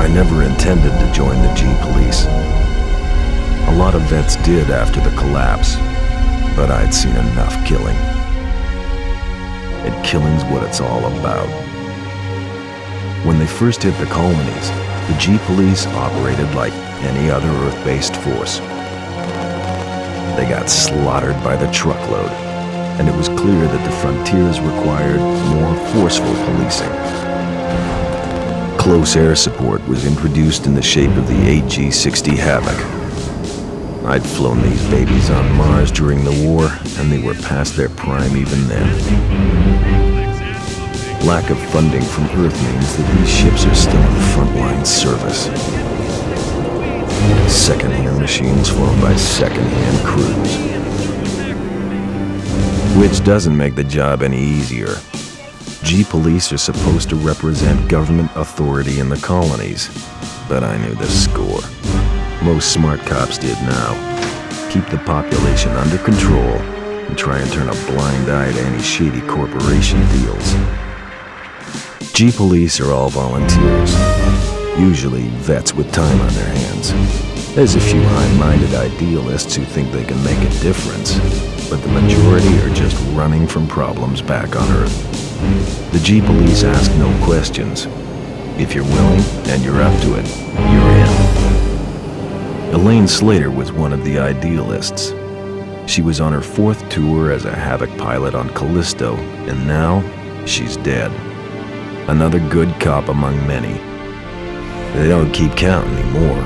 I never intended to join the G-Police. A lot of vets did after the collapse, but I'd seen enough killing. And killing's what it's all about. When they first hit the colonies, the G-Police operated like any other Earth-based force. They got slaughtered by the truckload, and it was clear that the frontiers required more forceful policing. Close air support was introduced in the shape of the AG-60 Havoc. I'd flown these babies on Mars during the war, and they were past their prime even then. Lack of funding from Earth means that these ships are still in frontline service. Second-hand machines flown by second-hand crews. Which doesn't make the job any easier. G-Police are supposed to represent government authority in the colonies, but I knew the score. Most smart cops did now. Keep the population under control and try and turn a blind eye to any shady corporation deals. G-Police are all volunteers, usually vets with time on their hands. There's a few high-minded idealists who think they can make a difference, but the majority are just running from problems back on Earth. The G-Police ask no questions. If you're willing and you're up to it, you're in. Elaine Slater was one of the idealists. She was on her 4th tour as a Havoc pilot on Callisto, and now she's dead. Another good cop among many. They don't keep count anymore,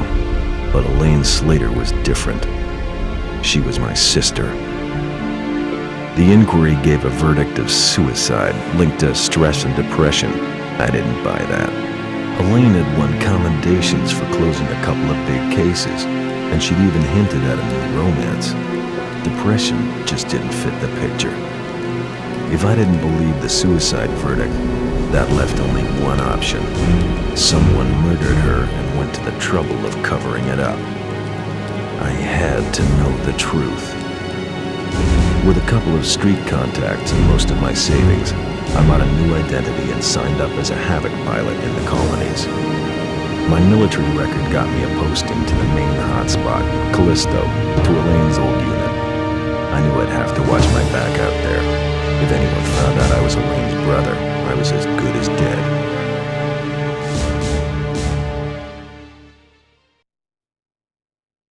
but Elaine Slater was different. She was my sister. The inquiry gave a verdict of suicide linked to stress and depression. I didn't buy that. Elaine had won commendations for closing a couple of big cases, and she'd even hinted at a new romance. Depression just didn't fit the picture. If I didn't believe the suicide verdict, that left only one option. Someone murdered her and went to the trouble of covering it up. I had to know the truth. With a couple of street contacts and most of my savings, I bought a new identity and signed up as a Havoc pilot in the colonies. My military record got me a posting to the main hotspot, Callisto, to Elaine's old unit. I knew I'd have to watch my back out there. If anyone found out I was Elaine's brother, I was as good as dead.